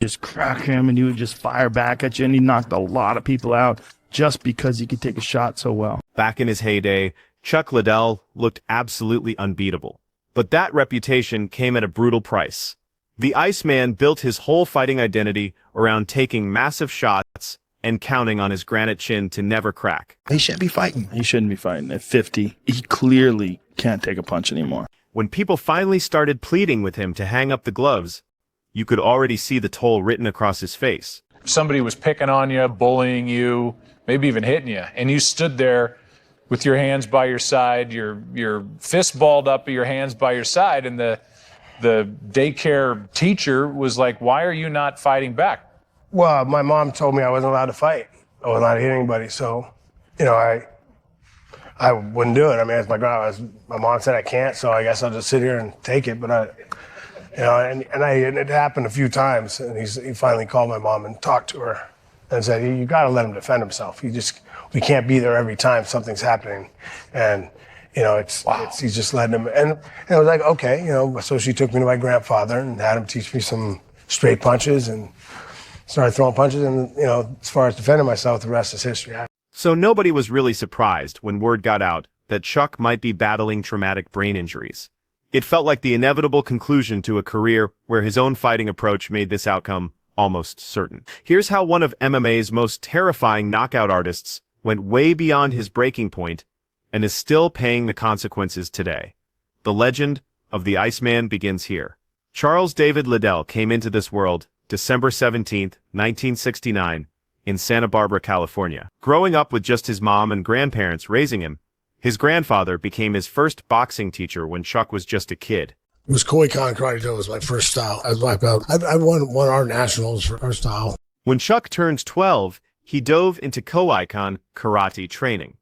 Just crack him and he would just fire back at you, and he knocked a lot of people out just because he could take a shot so well. Back in his heyday, Chuck Liddell looked absolutely unbeatable. But that reputation came at a brutal price. The Iceman built his whole fighting identity around taking massive shots and counting on his granite chin to never crack. He shouldn't be fighting. He shouldn't be fighting. At 50, he clearly can't take a punch anymore. When people finally started pleading with him to hang up the gloves, you could already see the toll written across his face. Somebody was picking on you, bullying you, maybe even hitting you, and you stood there with your hands by your side, your fist balled up, your hands by your side, and the daycare teacher was like, "Why are you not fighting back?" Well, my mom told me I wasn't allowed to fight. I wasn't allowed to hit anybody, so, I wouldn't do it. I mean, as my mom said I can't, so I guess I'll just sit here and take it. But and it happened a few times, and he finally called my mom and talked to her and said, "You got to let him defend himself. We can't be there every time something's happening." And he's just letting him. And I was like, okay, So she took me to my grandfather and had him teach me some straight punches, and started throwing punches. And as far as defending myself, the rest is history. So nobody was really surprised when word got out that Chuck might be battling traumatic brain injuries. It felt like the inevitable conclusion to a career where his own fighting approach made this outcome almost certain. Here's how one of MMA's most terrifying knockout artists went way beyond his breaking point and is still paying the consequences today. The legend of the Iceman begins here. Charles David Liddell came into this world December 17, 1969, in Santa Barbara, California. Growing up with just his mom and grandparents raising him, his grandfather became his first boxing teacher when Chuck was just a kid. It was Koi-Kon Karate Do was my first style. I was black belt. I won our nationals for our style. When Chuck turned 12, he dove into Koi-Kon karate training.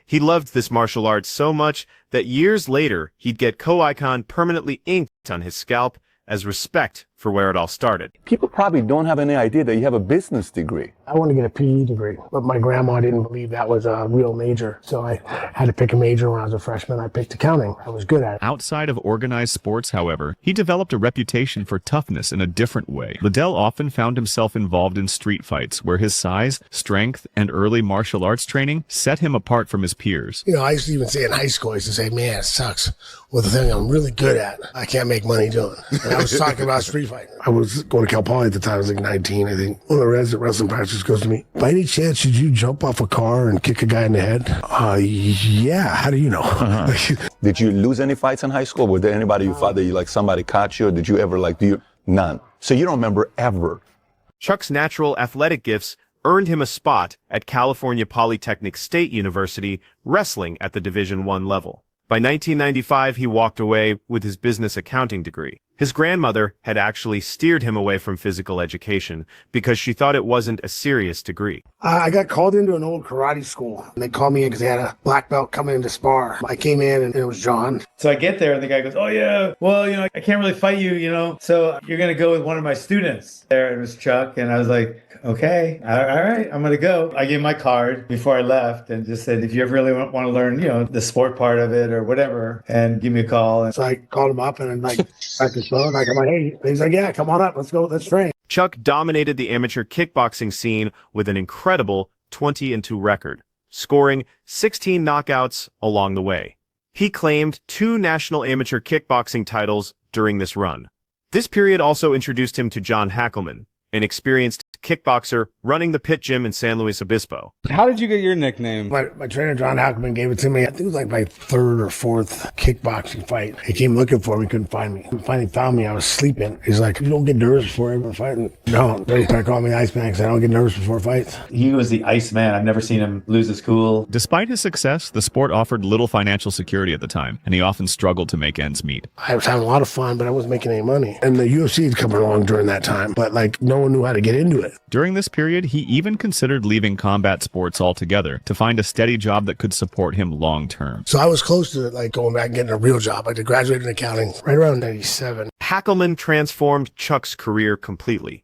He loved this martial art so much that years later, he'd get Koi-Kon permanently inked on his scalp as respect for where it all started. People probably don't have any idea that you have a business degree. I wanted to get a PE degree, but my grandma didn't believe that was a real major. So I had to pick a major when I was a freshman. I picked accounting. I was good at it. Outside of organized sports, however, he developed a reputation for toughness in a different way. Liddell often found himself involved in street fights where his size, strength, and early martial arts training set him apart from his peers. I used to even say in high school, I used to say, man, it sucks. Well, the thing I'm really good at, I can't make money doing. And I was talking about street fighting. I was going to Cal Poly at the time. I was like 19, I think. One of the resident wrestling practices goes to me, by any chance, did you jump off a car and kick a guy in the head? Yeah. How do you know? Did you lose any fights in high school? Was there anybody you fought that somebody caught you, or did you ever none? So you don't remember ever? Chuck's natural athletic gifts earned him a spot at California Polytechnic State University, wrestling at the Division I level. By 1995, he walked away with his business accounting degree. His grandmother had actually steered him away from physical education because she thought it wasn't a serious degree. I got called into an old karate school. And they called me in because they had a black belt coming in to spar. I came in and it was John. So I get there and the guy goes, "Oh yeah, well, I can't really fight you, so you're going to go with one of my students." There it was Chuck, and I was like, okay, all right, I'm going to go. I gave my card before I left and just said, if you ever really want to learn, the sport part of it or whatever, and give me a call. So I called him up and I practiced and I'm like, hey, he's like, yeah, come on up, let's go, let's train. Chuck dominated the amateur kickboxing scene with an incredible 20-2 record, scoring 16 knockouts along the way. He claimed 2 national amateur kickboxing titles during this run. This period also introduced him to John Hackelman, an experienced kickboxer running the Pit Gym in San Luis Obispo. How did you get your nickname? My trainer, John Hackelman, gave it to me. I think it was like my 3rd or 4th kickboxing fight. He came looking for me, couldn't find me. He finally found me, I was sleeping. He's like, "You don't get nervous before every fight?" No. They started calling me the Iceman because I don't get nervous before fights. He was the Iceman. I've never seen him lose his cool. Despite his success, the sport offered little financial security at the time, and he often struggled to make ends meet. I was having a lot of fun, but I wasn't making any money. And the UFC had come along during that time, but no one knew how to get into it. During this period, he even considered leaving combat sports altogether to find a steady job that could support him long term. So I was close to going back and getting a real job. I graduated in accounting right around 97. Hackelman transformed Chuck's career completely.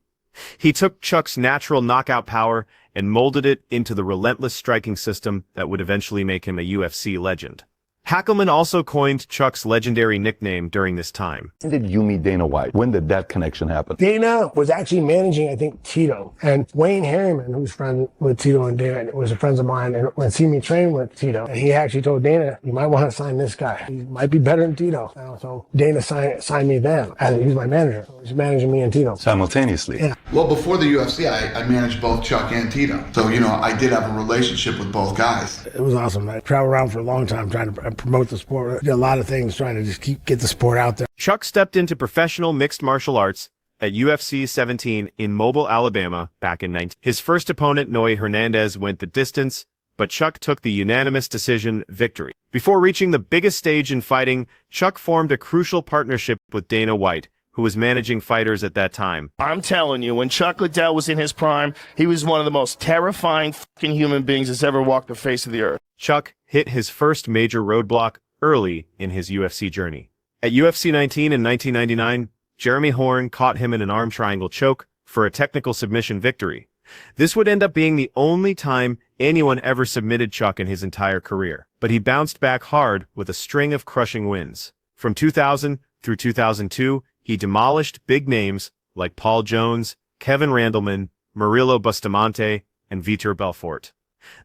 He took Chuck's natural knockout power and molded it into the relentless striking system that would eventually make him a UFC legend. Hackelman also coined Chuck's legendary nickname during this time. When did you meet Dana White? When did that connection happen? Dana was actually managing, I think, Tito. And Wayne Harriman, who's friends with Tito and Dana, was a friend of mine and would see me train with Tito. And he actually told Dana, you might want to sign this guy. He might be better than Tito. So Dana signed me then. He's my manager. So he's managing me and Tito. Simultaneously? Yeah. Well, before the UFC, I managed both Chuck and Tito. So, I did have a relationship with both guys. It was awesome. I traveled around for a long time trying to promote the sport. I did a lot of things trying to just get the sport out there. Chuck stepped into professional mixed martial arts at UFC 17 in Mobile, Alabama, back in 19. His first opponent, Noe Hernandez, went the distance, but Chuck took the unanimous decision victory. Before reaching the biggest stage in fighting, Chuck formed a crucial partnership with Dana White, who was managing fighters at that time. I'm telling you, when Chuck Liddell was in his prime, he was one of the most terrifying fucking human beings that's ever walked the face of the earth. Chuck hit his first major roadblock early in his UFC journey. At UFC 19 in 1999, Jeremy Horn caught him in an arm triangle choke for a technical submission victory. This would end up being the only time anyone ever submitted Chuck in his entire career, but he bounced back hard with a string of crushing wins. From 2000 through 2002, he demolished big names like Paul Jones, Kevin Randleman, Murilo Bustamante, and Vitor Belfort.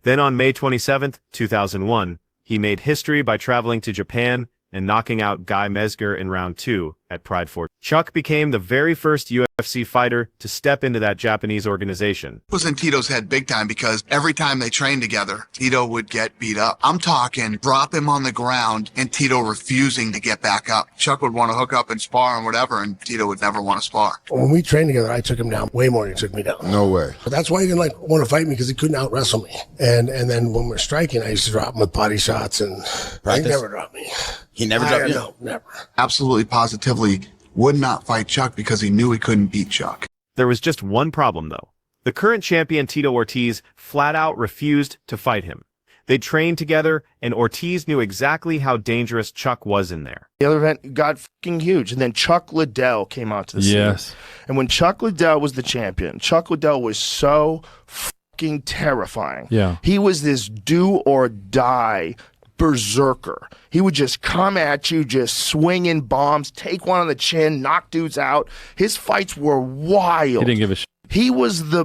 Then on May 27, 2001, he made history by traveling to Japan and knocking out Guy Mezger in round 2 at Pride Fort. Chuck became the very first UFC fighter to step into that Japanese organization. It was in Tito's head big time because every time they trained together, Tito would get beat up. I'm talking drop him on the ground and Tito refusing to get back up. Chuck would want to hook up and spar and whatever, and Tito would never want to spar. When we trained together, I took him down way more than he took me down. No way. But that's why he didn't want to fight me, because he couldn't out wrestle me. And then when we're striking, I used to drop him with body shots, and he never dropped me. He never dropped you? No, never. Absolutely, positively would not fight Chuck because he knew he couldn't beat Chuck. There was just one problem, though. The current champion Tito Ortiz flat out refused to fight him. They trained together, and Ortiz knew exactly how dangerous Chuck was in there. The other event got fucking huge, and then Chuck Liddell came out to the scene. And when Chuck Liddell was the champion, Chuck Liddell was so fucking terrifying. Yeah. He was this do or die berserker. He would just come at you, just swinging bombs, take one on the chin, knock dudes out. His fights were wild. He didn't give a shit. He was the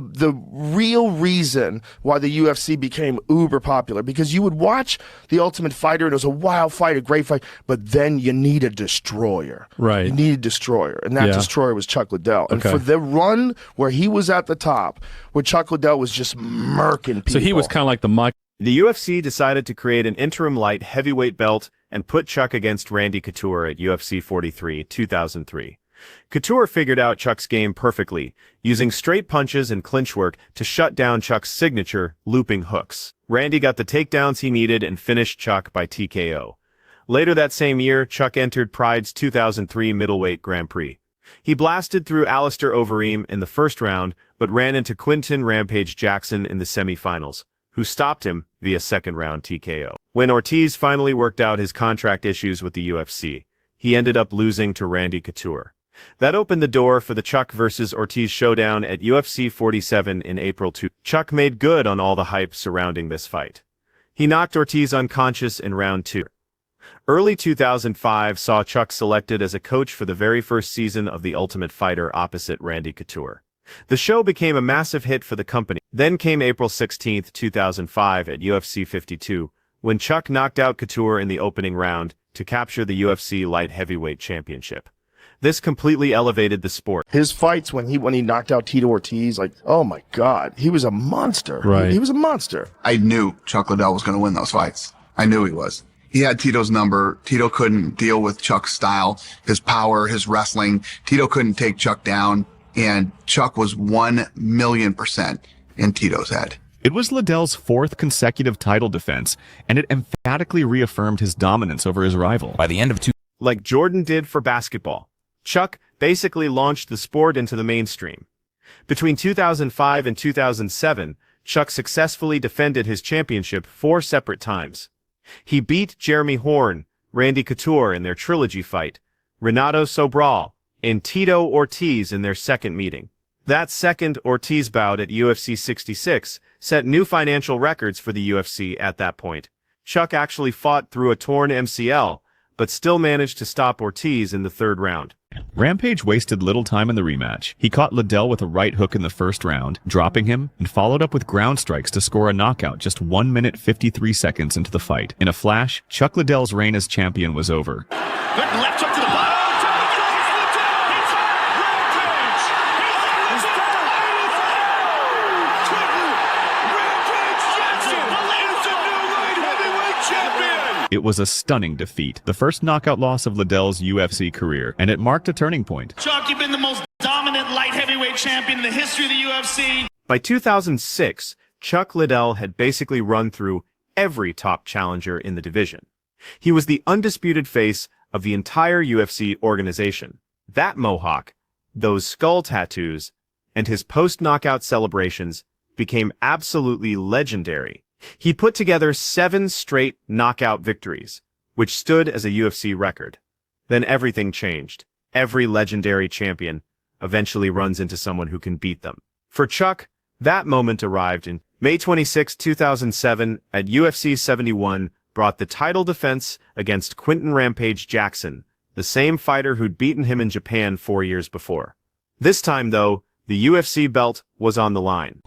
real reason why the UFC became uber popular, because you would watch The Ultimate Fighter, and it was a wild fight, a great fight, but then you need a destroyer. Right. You need a destroyer, and that destroyer was Chuck Liddell. And Okay. for the run where he was at the top, where Chuck Liddell was just murking people. So he was kind of like the Mike. The UFC decided to create an interim light heavyweight belt and put Chuck against Randy Couture at UFC 43, 2003. Couture figured out Chuck's game perfectly, using straight punches and clinch work to shut down Chuck's signature looping hooks. Randy got the takedowns he needed and finished Chuck by TKO. Later that same year, Chuck entered Pride's 2003 middleweight Grand Prix. He blasted through Alistair Overeem in the first round, but ran into Quinton Rampage Jackson in the semifinals, who stopped him via second-round TKO. When Ortiz finally worked out his contract issues with the UFC, he ended up losing to Randy Couture. That opened the door for the Chuck versus Ortiz showdown at UFC 47 in April 2. Chuck made good on all the hype surrounding this fight. He knocked Ortiz unconscious in round 2. Early 2005 saw Chuck selected as a coach for the very first season of The Ultimate Fighter opposite Randy Couture. The show became a massive hit for the company. Then came April 16, 2005 at UFC 52, when Chuck knocked out Couture in the opening round to capture the UFC Light Heavyweight Championship. This completely elevated the sport. His fights when he knocked out Tito Ortiz, like, oh my God, he was a monster. Right. He was a monster. I knew Chuck Liddell was going to win those fights. I knew he was. He had Tito's number. Tito couldn't deal with Chuck's style, his power, his wrestling. Tito couldn't take Chuck down, and Chuck was 1,000,000% in Tito's head. It was Liddell's fourth consecutive title defense, and it emphatically reaffirmed his dominance over his rival. By the end of Like Jordan did for basketball, Chuck basically launched the sport into the mainstream. Between 2005 and 2007, Chuck successfully defended his championship 4 separate times. He beat Jeremy Horn, Randy Couture in their trilogy fight, Renato Sobral, and Tito Ortiz in their second meeting. That second Ortiz bout at UFC 66 set new financial records for the UFC at that point. Chuck actually fought through a torn MCL, but still managed to stop Ortiz in the third round. Rampage wasted little time in the rematch. He caught Liddell with a right hook in the first round, dropping him, and followed up with ground strikes to score a knockout just 1 minute 53 seconds into the fight. In a flash, Chuck Liddell's reign as champion was over. Good left hook to the bottom. It was a stunning defeat, the first knockout loss of Liddell's UFC career, and it marked a turning point. Chuck, you've been the most dominant light heavyweight champion in the history of the UFC. By 2006, Chuck Liddell had basically run through every top challenger in the division. He was the undisputed face of the entire UFC organization. That mohawk, those skull tattoos, and his post-knockout celebrations became absolutely legendary. He put together 7 straight knockout victories, which stood as a UFC record. Then everything changed. Every legendary champion eventually runs into someone who can beat them. For Chuck, that moment arrived in May 26, 2007 at UFC 71, brought the title defense against Quinton Rampage Jackson, the same fighter who'd beaten him in Japan 4 years before. This time, though, the UFC belt was on the line.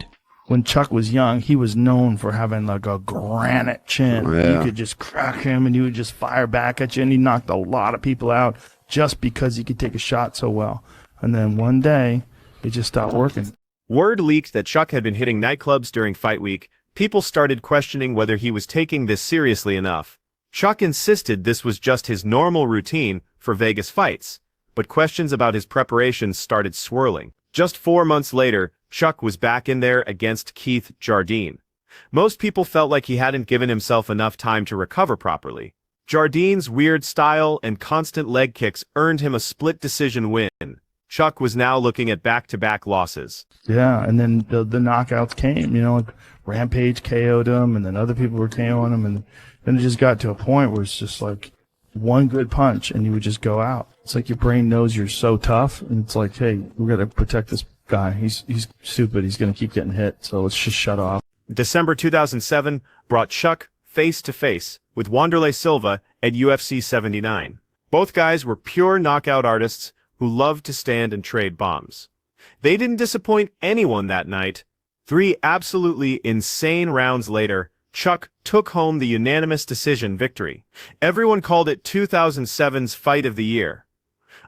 When Chuck was young, he was known for having like a granite chin. You could just crack him and he would just fire back at you, and he knocked a lot of people out just because he could take a shot so well. And then one day, it just stopped working. Word leaked that Chuck had been hitting nightclubs during fight week. People started questioning whether he was taking this seriously enough. Chuck insisted this was just his normal routine for Vegas fights, but questions about his preparations started swirling. Just 4 months later, Chuck was back in there against Keith Jardine. Most people felt like he hadn't given himself enough time to recover properly. Jardine's weird style and constant leg kicks earned him a split decision win. Chuck was now looking at back-to-back losses. Yeah, and then the knockouts came, like Rampage KO'd him, and then other people were KOing him, and then it just got to a point where it's just like one good punch and you would just go out. It's like your brain knows you're so tough, and it's like, hey, we got to protect this guy. He's stupid. He's going to keep getting hit, so let's just shut off. December 2007 brought Chuck face-to-face with Wanderlei Silva at UFC 79. Both guys were pure knockout artists who loved to stand and trade bombs. They didn't disappoint anyone that night. 3 absolutely insane rounds later, Chuck took home the unanimous decision victory. Everyone called it 2007's Fight of the Year.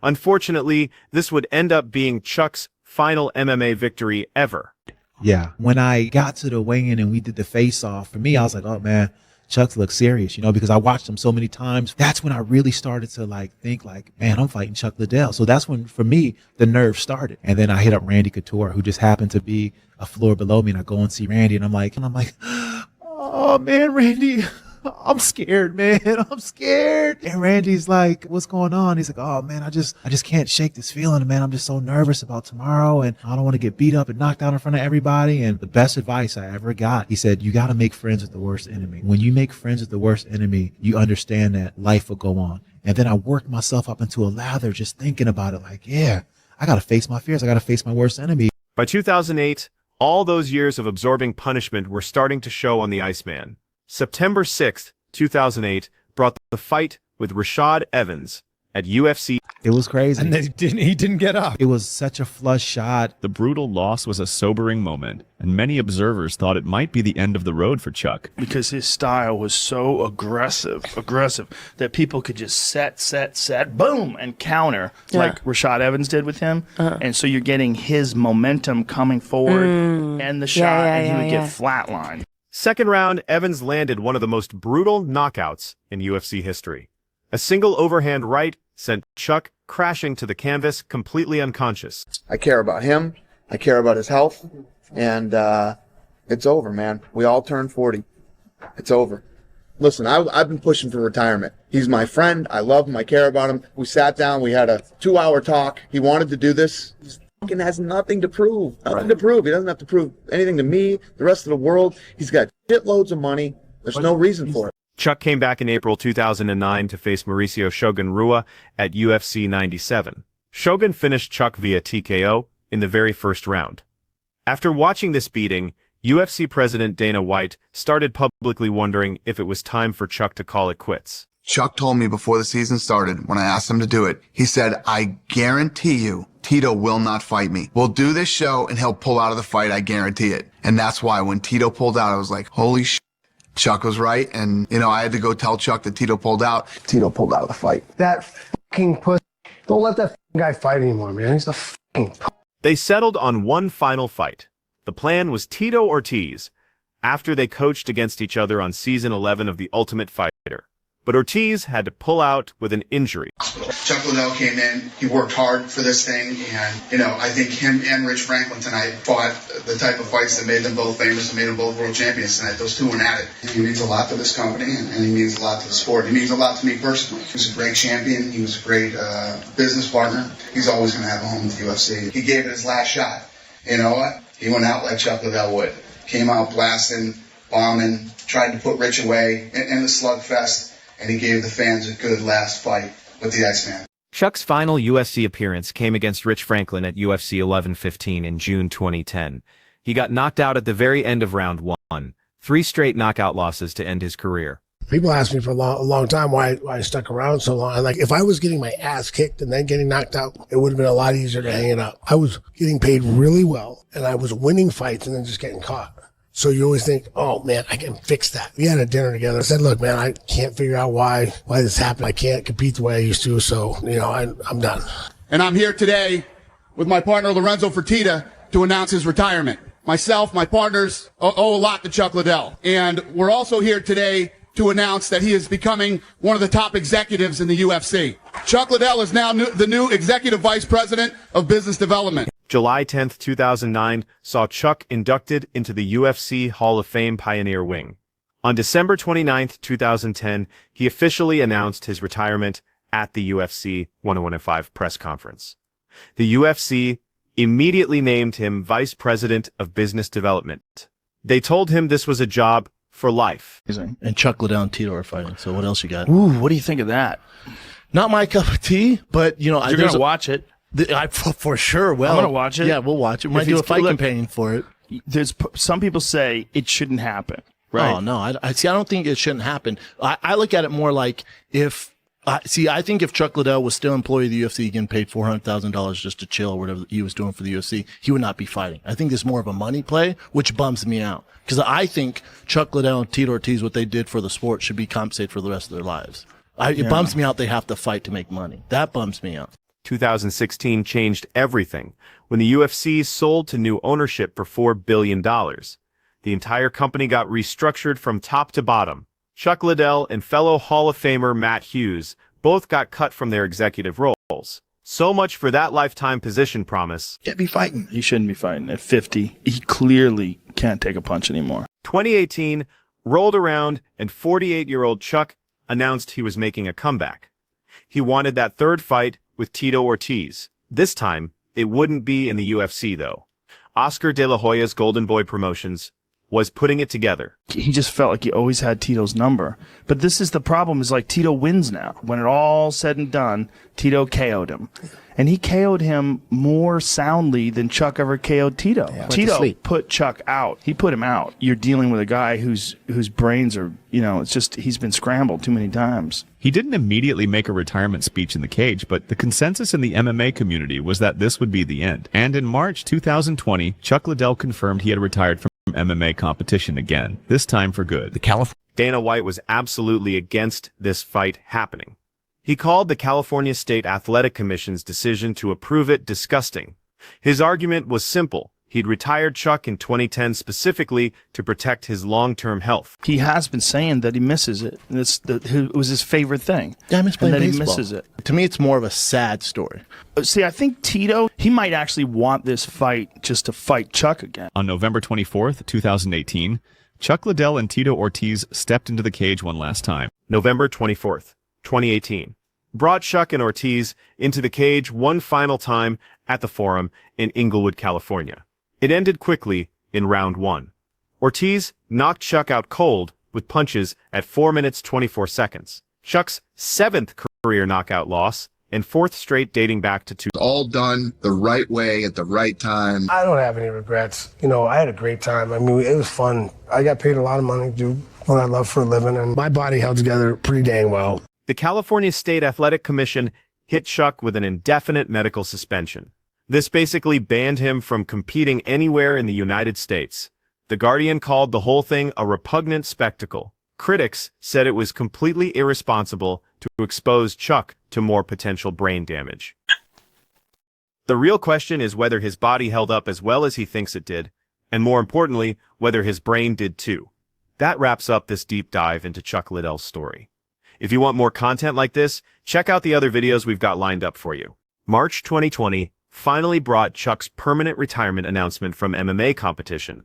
Unfortunately, this would end up being Chuck's final MMA victory ever. Yeah. When I got to the weigh-in and we did the face-off, for me, I was like, oh, man, Chuck looks serious, because I watched him so many times. That's when I really started to think man, I'm fighting Chuck Liddell. So that's when, for me, the nerve started. And then I hit up Randy Couture, who just happened to be a floor below me, and I go and see Randy, and I'm like, oh, man, Randy, I'm scared, man. I'm scared. And Randy's like, what's going on? He's like, oh, man, I just can't shake this feeling, man. I'm just so nervous about tomorrow, and I don't want to get beat up and knocked out in front of everybody. And the best advice I ever got, he said, you got to make friends with the worst enemy. When you make friends with the worst enemy, you understand that life will go on. And then I worked myself up into a lather just thinking about it, yeah, I got to face my fears. I got to face my worst enemy. By 2008, all those years of absorbing punishment were starting to show on the Iceman. September 6, 2008, brought the fight with Rashad Evans at UFC. It was crazy. And he didn't get up. It was such a flush shot. The brutal loss was a sobering moment, and many observers thought it might be the end of the road for Chuck. Because his style was so aggressive, that people could just set, boom, and counter, like Rashad Evans did with him. And so you're getting his momentum coming forward and the shot, and he would get flatlined. Second round, Evans landed one of the most brutal knockouts in UFC history. A single overhand right sent Chuck crashing to the canvas, completely unconscious. I care about him. I care about his health. And it's over, man. We all turned 40. It's over. Listen, I've been pushing for retirement. He's my friend. I love him. I care about him. We sat down. We had a 2-hour talk. He wanted to do this. He fucking has nothing to prove. Nothing to prove. He doesn't have to prove anything to me, the rest of the world. He's got shitloads of money. There's no reason for it. Chuck came back in April 2009 to face Mauricio Shogun Rua at UFC 97. Shogun finished Chuck via TKO in the very first round. After watching this beating, UFC president Dana White started publicly wondering if it was time for Chuck to call it quits. Chuck told me before the season started, when I asked him to do it, he said, I guarantee you, Tito will not fight me. We'll do this show and he'll pull out of the fight, I guarantee it. And that's why when Tito pulled out, I was like, holy shit, Chuck was right. And, I had to go tell Chuck that Tito pulled out. Tito pulled out of the fight. That fucking pussy. Don't let that guy fight anymore, man. He's a fucking They settled on one final fight. The plan was Tito Ortiz, after they coached against each other on season 11 of The Ultimate Fighter. But Ortiz had to pull out with an injury. Chuck Liddell came in. He worked hard for this thing. And, I think him and Rich Franklin tonight fought the type of fights that made them both famous and made them both world champions tonight. Those two went at it. He means a lot to this company, and he means a lot to the sport. He means a lot to me personally. He was a great champion. He was a great business partner. He's always going to have a home with the UFC. He gave it his last shot. You know what? He went out like Chuck Liddell would. Came out blasting, bombing, tried to put Rich away in the slugfest. And he gave the fans a good last fight with the X-Man. Chuck's final UFC appearance came against Rich Franklin at UFC 1115 in June 2010. He got knocked out at the very end of round 1, 3 straight knockout losses to end his career. People asked me for a long time why I stuck around so long. Like, if I was getting my ass kicked and then getting knocked out, it would have been a lot easier to hang it up. I was getting paid really well, and I was winning fights and then just getting caught. So you always think, oh man, I can fix that. We had a dinner together. I said, look, man, I can't figure out why this happened. I can't compete the way I used to. So, I'm done. And I'm here today with my partner, Lorenzo Fertitta, to announce his retirement. Myself, my partners owe a lot to Chuck Liddell. And we're also here today to announce that he is becoming one of the top executives in the UFC. Chuck Liddell is now the new executive vice president of business development. July 10, 2009, saw Chuck inducted into the UFC Hall of Fame Pioneer Wing. On December 29, 2010, he officially announced his retirement at the UFC 105 press conference. The UFC immediately named him Vice President of Business Development. They told him this was a job for life. And Chuck Liddell and Tito are fighting, so what else you got? Ooh, what do you think of that? Not my cup of tea, but, You're going to watch it. For sure. Well, I'm going to watch it. Yeah, we'll watch it. We might do a fight companion for it. There's some people say it shouldn't happen, right? Oh, no. I don't think it shouldn't happen. I look at it more like I think if Chuck Liddell was still employee of the UFC getting paid $400,000 just to chill or whatever he was doing for the UFC, he would not be fighting. I think it's more of a money play, which bums me out. Because I think Chuck Liddell and Tito Ortiz, what they did for the sport, should be compensated for the rest of their lives. It bums me out they have to fight to make money. That bums me out. 2016 changed everything when the UFC sold to new ownership for $4 billion. The entire company got restructured from top to bottom. Chuck Liddell and fellow Hall of Famer Matt Hughes both got cut from their executive roles. So much for that lifetime position promise. Can't be fighting. He shouldn't be fighting. At 50, he clearly can't take a punch anymore. 2018 rolled around and 48-year-old Chuck announced he was making a comeback. He wanted that third fight with Tito Ortiz. This time, it wouldn't be in the UFC, though. Oscar De La Hoya's Golden Boy Promotions was putting it together. He just felt like he always had Tito's number. But this is the problem, is like Tito wins now. When it all said and done, Tito KO'd him. And he KO'd him more soundly than Chuck ever KO'd Tito. Yeah. Tito put Chuck out. He put him out. You're dealing with a guy whose brains are, it's just, he's been scrambled too many times. He didn't immediately make a retirement speech in the cage, but the consensus in the MMA community was that this would be the end. And in March 2020, Chuck Liddell confirmed he had retired from MMA competition again, this time for good. Dana White was absolutely against this fight happening. He called the California State Athletic Commission's decision to approve it disgusting. His argument was simple. He'd retired Chuck in 2010 specifically to protect his long-term health. He has been saying that he misses it. It was his favorite thing. Yeah, I miss playing baseball. He misses it. To me, it's more of a sad story. See, I think Tito, he might actually want this fight just to fight Chuck again. On November 24th, 2018, Chuck Liddell and Tito Ortiz stepped into the cage one last time. November 24th, 2018. Brought Chuck and Ortiz into the cage one final time at the Forum in Inglewood, California. It ended quickly in round 1. Ortiz knocked Chuck out cold with punches at 4 minutes 24 seconds. Chuck's 7th career knockout loss and fourth straight dating back to All done the right way at the right time. I don't have any regrets. You know, I had a great time. I mean, it was fun. I got paid a lot of money to do what I love for a living, and my body held together pretty dang well. The California State Athletic Commission hit Chuck with an indefinite medical suspension. This basically banned him from competing anywhere in the United States. The Guardian called the whole thing a repugnant spectacle. Critics said it was completely irresponsible to expose Chuck to more potential brain damage. The real question is whether his body held up as well as he thinks it did, and more importantly, whether his brain did too. That wraps up this deep dive into Chuck Liddell's story. If you want more content like this, check out the other videos we've got lined up for you. March 2020 finally brought Chuck's permanent retirement announcement from MMA competition.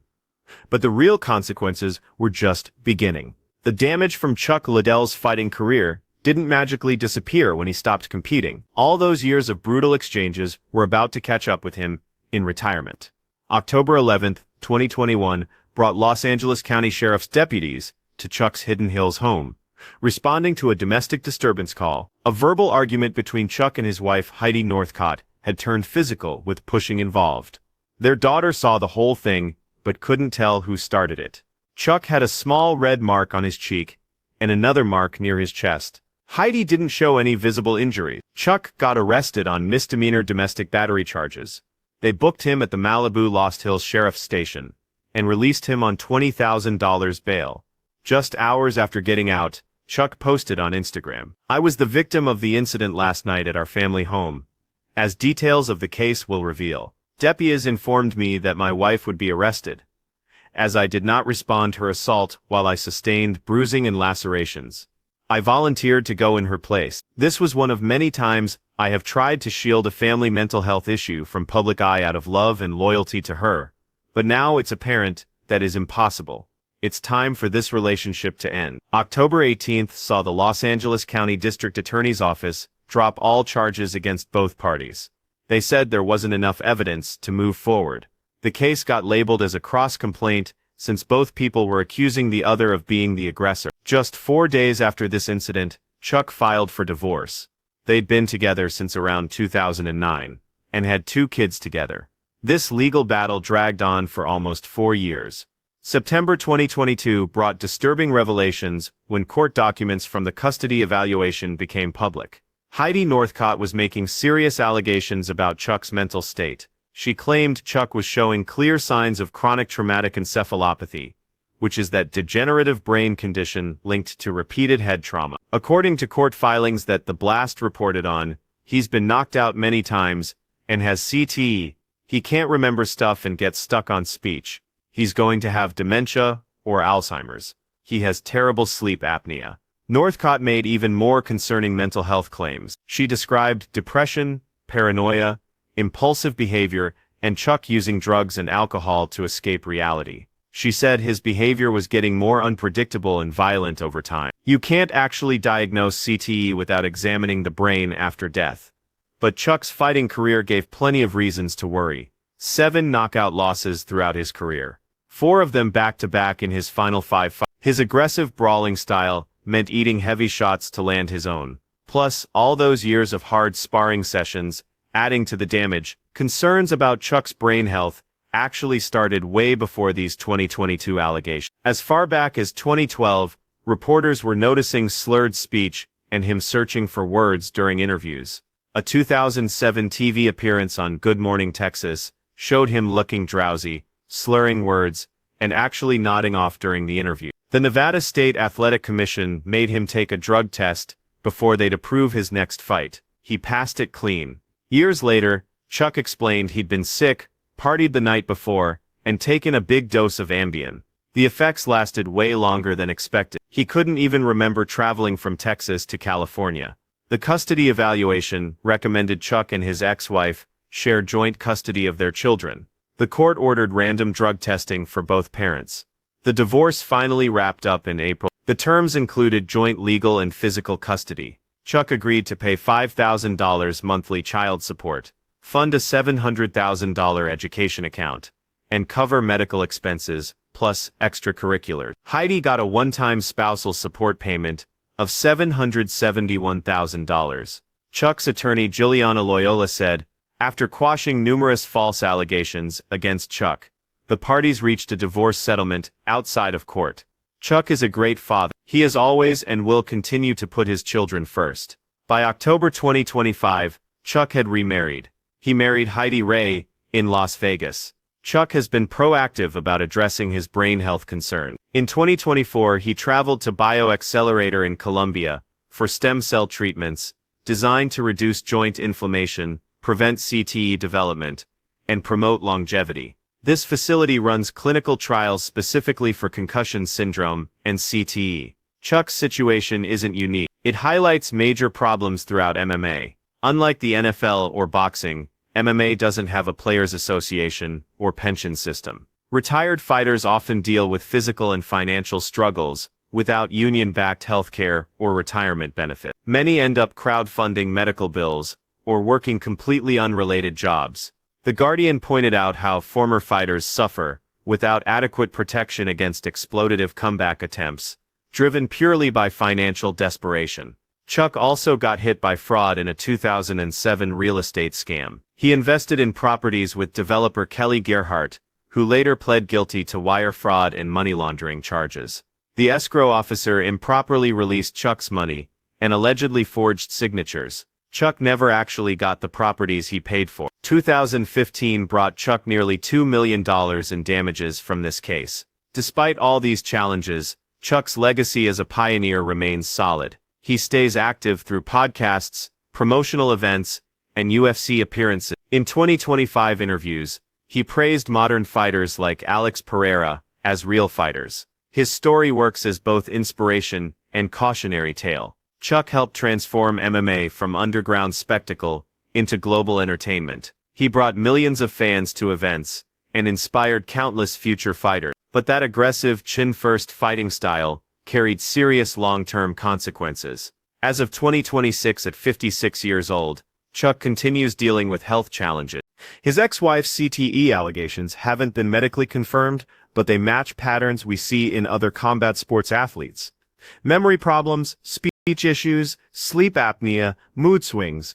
But the real consequences were just beginning. The damage from Chuck Liddell's fighting career didn't magically disappear when he stopped competing. All those years of brutal exchanges were about to catch up with him in retirement. October 11th, 2021 brought Los Angeles County Sheriff's deputies to Chuck's Hidden Hills home, responding to a domestic disturbance call. A verbal argument between Chuck and his wife Heidi Northcott had turned physical with pushing involved. Their daughter saw the whole thing, but couldn't tell who started it. Chuck had a small red mark on his cheek and another mark near his chest. Heidi didn't show any visible injury. Chuck got arrested on misdemeanor domestic battery charges. They booked him at the Malibu Lost Hills Sheriff's Station and released him on $20,000 bail. Just hours after getting out, Chuck posted on Instagram, "I was the victim of the incident last night at our family home. As details of the case will reveal, deputies informed me that my wife would be arrested, as I did not respond to her assault while I sustained bruising and lacerations. I volunteered to go in her place. This was one of many times I have tried to shield a family mental health issue from public eye out of love and loyalty to her. But now it's apparent that is impossible. It's time for this relationship to end." October 18th saw the Los Angeles County District Attorney's Office drop all charges against both parties. They said there wasn't enough evidence to move forward. The case got labeled as a cross-complaint since both people were accusing the other of being the aggressor. Just 4 days after this incident, Chuck filed for divorce. They'd been together since around 2009 and had 2 kids together. This legal battle dragged on for almost 4 years. September 2022 brought disturbing revelations when court documents from the custody evaluation became public. Heidi Northcott was making serious allegations about Chuck's mental state. She claimed Chuck was showing clear signs of chronic traumatic encephalopathy, which is that degenerative brain condition linked to repeated head trauma. According to court filings that The Blast reported on, he's been knocked out many times and has CTE. He can't remember stuff and gets stuck on speech. He's going to have dementia or Alzheimer's. He has terrible sleep apnea. Northcott made even more concerning mental health claims. She described depression, paranoia, impulsive behavior, and Chuck using drugs and alcohol to escape reality. She said his behavior was getting more unpredictable and violent over time. You can't actually diagnose CTE without examining the brain after death. But Chuck's fighting career gave plenty of reasons to worry. 7 knockout losses throughout his career. 4 of them back-to-back in his final 5 fights. His aggressive brawling style meant eating heavy shots to land his own. Plus, all those years of hard sparring sessions, adding to the damage. Concerns about Chuck's brain health actually started way before these 2022 allegations. As far back as 2012, reporters were noticing slurred speech and him searching for words during interviews. A 2007 TV appearance on Good Morning Texas showed him looking drowsy, slurring words, and actually nodding off during the interview. The Nevada State Athletic Commission made him take a drug test before they'd approve his next fight. He passed it clean. Years later, Chuck explained he'd been sick, partied the night before, and taken a big dose of Ambien. The effects lasted way longer than expected. He couldn't even remember traveling from Texas to California. The custody evaluation recommended Chuck and his ex-wife share joint custody of their children. The court ordered random drug testing for both parents. The divorce finally wrapped up in April. The terms included joint legal and physical custody. Chuck agreed to pay $5,000 monthly child support, fund a $700,000 education account, and cover medical expenses, plus extracurriculars. Heidi got a one-time spousal support payment of $771,000. Chuck's attorney Juliana Loyola said, after quashing numerous false allegations against Chuck, the parties reached a divorce settlement outside of court. Chuck is a great father. He has always and will continue to put his children first. By October 2025, Chuck had remarried. He married Heidi Ray in Las Vegas. Chuck has been proactive about addressing his brain health concerns. In 2024, he traveled to BioAccelerator in Colombia for stem cell treatments designed to reduce joint inflammation, prevent CTE development, and promote longevity. This facility runs clinical trials specifically for concussion syndrome and CTE. Chuck's situation isn't unique. It highlights major problems throughout MMA. Unlike the NFL or boxing, MMA doesn't have a players' association or pension system. Retired fighters often deal with physical and financial struggles without union-backed healthcare or retirement benefit. Many end up crowdfunding medical bills or working completely unrelated jobs. The Guardian pointed out how former fighters suffer without adequate protection against exploitative comeback attempts, driven purely by financial desperation. Chuck also got hit by fraud in a 2007 real estate scam. He invested in properties with developer Kelly Gerhardt, who later pled guilty to wire fraud and money laundering charges. The escrow officer improperly released Chuck's money and allegedly forged signatures. Chuck never actually got the properties he paid for. 2015 brought Chuck nearly $2 million in damages from this case. Despite all these challenges, Chuck's legacy as a pioneer remains solid. He stays active through podcasts, promotional events, and UFC appearances. In 2025 interviews, he praised modern fighters like Alex Pereira as real fighters. His story works as both inspiration and cautionary tale. Chuck helped transform MMA from underground spectacle into global entertainment. He brought millions of fans to events and inspired countless future fighters. But that aggressive, chin-first fighting style carried serious long-term consequences. As of 2026 at 56 years old, Chuck continues dealing with health challenges. His ex-wife's CTE allegations haven't been medically confirmed, but they match patterns we see in other combat sports athletes. Memory problems, speech issues, sleep apnea, mood swings,